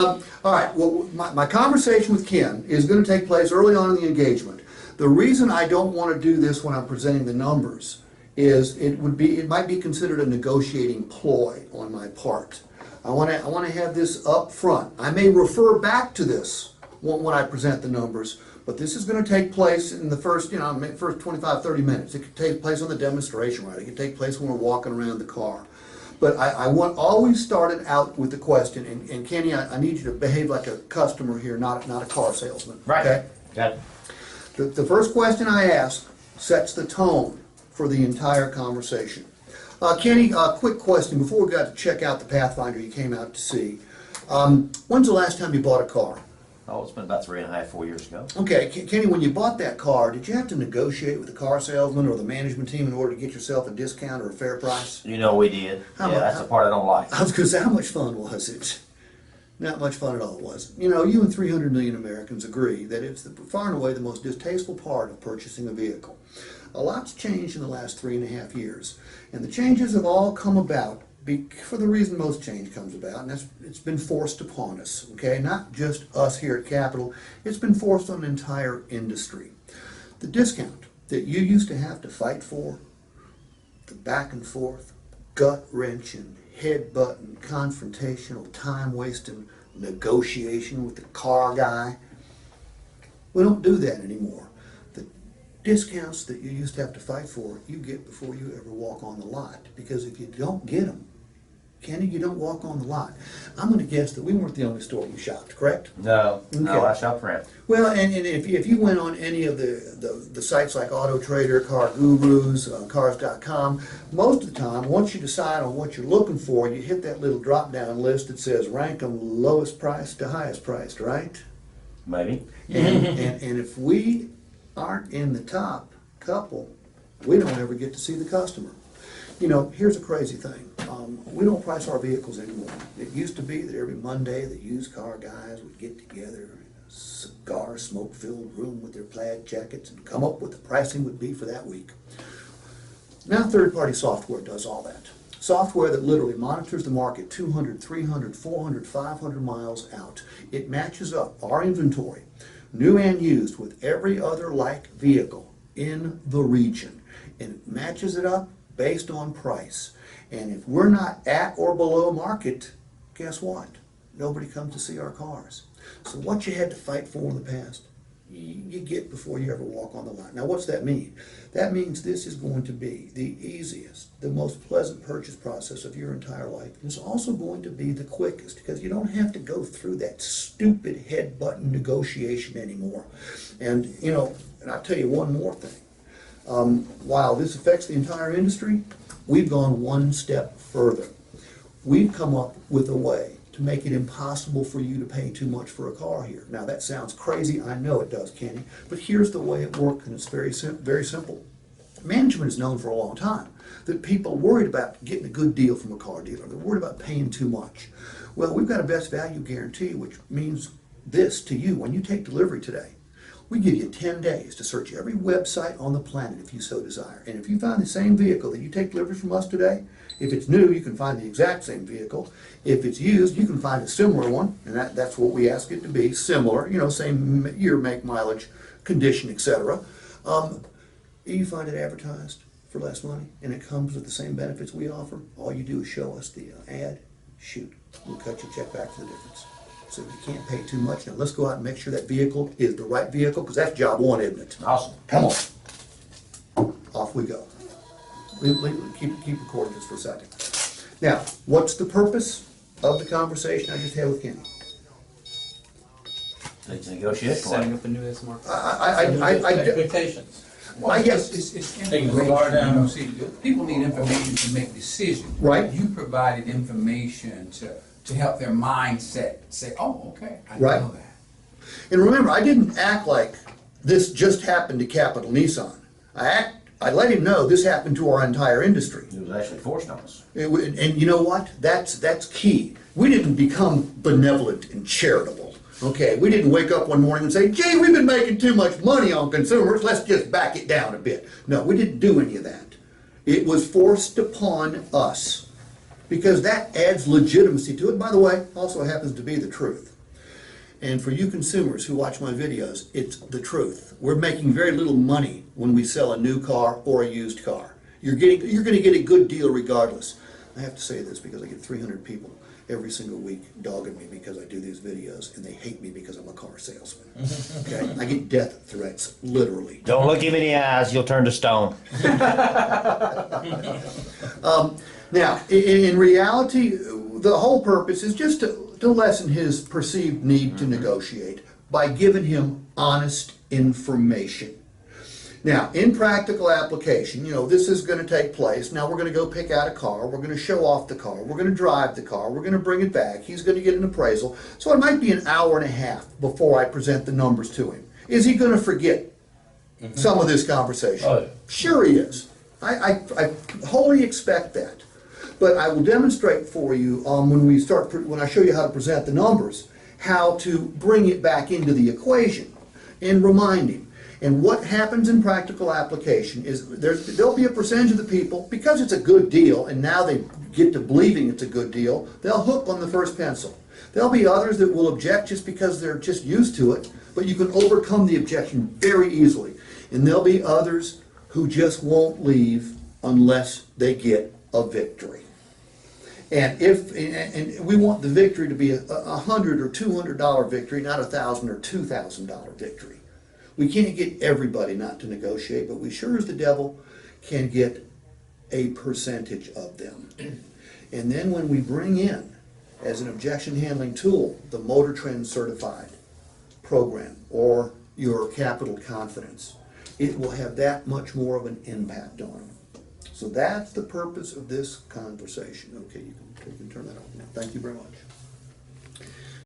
All right, well, my conversation with Ken is going to take place early on in the engagement. The reason I don't want to do this when I'm presenting the numbers is it might be considered a negotiating ploy on my part. I want to have this up front. I may refer back to this when I present the numbers, but this is going to take place in the first 25, 30 minutes. It could take place on the demonstration ride. It could take place when we're walking around the car. But I want always started out with the question, and Kenny, I need you to behave like a customer here, not a car salesman. Right. Okay? Got it. The first question I ask sets the tone for the entire conversation. Kenny, quick question before we got to check out the Pathfinder you came out to see. When's the last time you bought a car? Oh, it's been about 3.5, 4 years ago. Okay, Kenny, when you bought that car, did you have to negotiate with the car salesman or the management team in order to get yourself a discount or a fair price? You know we did. That's the part I don't like. I was going to say, how much fun was it? Not much fun at all, was it? You know, you and 300 million Americans agree that it's far and away the most distasteful part of purchasing a vehicle. A lot's changed in the last 3.5 years, and the changes have all come about for the reason most change comes about, and it's been forced upon us, okay? Not just us here at Capital, it's been forced on an entire industry. The discount that you used to have to fight for, the back and forth, gut-wrenching, head-butting, confrontational, time-wasting negotiation with the car guy, we don't do that anymore. The discounts that you used to have to fight for, you get before you ever walk on the lot, because if you don't get them, Kenny, you don't walk on the lot. I'm going to guess that we weren't the only store you shopped, correct? No, Okay. no, I shop around. Well, and if you went on any of the sites like Auto Trader, Car Gurus, Cars.com, most of the time, once you decide on what you're looking for, you hit that little drop-down list that says rank them lowest priced to highest priced, right? Maybe. And if we aren't in the top couple, we don't ever get to see the customer. You know, here's a crazy thing. We don't price our vehicles anymore. It used to be that every Monday the used car guys would get together in a cigar smoke-filled room with their plaid jackets and come up with the pricing would be for that week. Now third-party software does all that. Software that literally monitors the market 200, 300, 400, 500 miles out. It matches up our inventory, new and used, with every other like vehicle in the region. And it matches it up based on price. And if we're not at or below market, guess what? Nobody comes to see our cars. So what you had to fight for in the past, you get before you ever walk on the lot. Now what's that mean? That means this is going to be the easiest, the most pleasant purchase process of your entire life. And it's also going to be the quickest because you don't have to go through that stupid head-button negotiation anymore. And you know, and I'll tell you one more thing. While this affects the entire industry, we've gone one step further. We've come up with a way to make it impossible for you to pay too much for a car here. Now that sounds crazy, I know it does, Kenny, but here's the way it works, and it's very simple. Management has known for a long time that people are worried about getting a good deal from a car dealer. They're worried about paying too much. Well, we've got a best value guarantee, which means this to you. When you take delivery today, we give you 10 days to search every website on the planet if you so desire. And if you find the same vehicle that you take delivery from us today, if it's new, you can find the exact same vehicle. If it's used, you can find a similar one, and that's what we ask it to be, similar, you know, same year, make, mileage, condition, etc. You find it advertised for less money, and it comes with the same benefits we offer. All you do is show us the ad, shoot, we'll cut your check back for the difference. So you can't pay too much. Now let's go out and make sure that vehicle is the right vehicle, because that's job one, isn't it? Awesome. Come on. Off we go. Keep recording this for a second. Now, what's the purpose of the conversation I just had with Kenny? It's a negotiation. Setting up a new SMR. Expectations. Well, I guess It's information. You know, see, people need information to make decisions. Right. You provided information to help their mindset say, oh, okay, I Right. know that. And remember, I didn't act like this just happened to Capital Nissan. I let him know this happened to our entire industry. It was actually forced on us. And you know what? That's key. We didn't become benevolent and charitable. Okay, we didn't wake up one morning and say, gee, we've been making too much money on consumers, let's just back it down a bit. No, we didn't do any of that. It was forced upon us. because that adds legitimacy to it. By the way, also happens to be the truth. And for you consumers who watch my videos, it's the truth. We're making very little money when we sell a new car or a used car. You're going to get a good deal regardless. I have to say this because I get 300 people every single week dogging me because I do these videos, and they hate me because I'm a car salesman. Okay? I get death threats, literally. Don't look him in the eyes, you'll turn to stone. Now, in reality, the whole purpose is just to lessen his perceived need to negotiate by giving him honest information. Now, in practical application, this is going to take place. Now we're going to go pick out a car. We're going to show off the car. We're going to drive the car. We're going to bring it back. He's going to get an appraisal. So it might be an hour and a half before I present the numbers to him. Is he going to forget some of this conversation? Oh, yeah. Sure he is. I wholly expect that. But I will demonstrate for you when I show you how to present the numbers, how to bring it back into the equation and remind him. And what happens in practical application is there'll be a percentage of the people, because it's a good deal, and now they get to believing it's a good deal, they'll hook on the first pencil. There'll be others that will object just because they're just used to it, but you can overcome the objection very easily. And there'll be others who just won't leave unless they get a victory. And we want the victory to be a $100 or $200 victory, not $1,000 or $2,000 victory. We can't get everybody not to negotiate, but we sure as the devil can get a percentage of them. And then when we bring in, as an objection handling tool, the Motor Trend Certified program or your Capital Confidence, it will have that much more of an impact on them. So that's the purpose of this conversation. Okay, you can turn that off now. Thank you very much.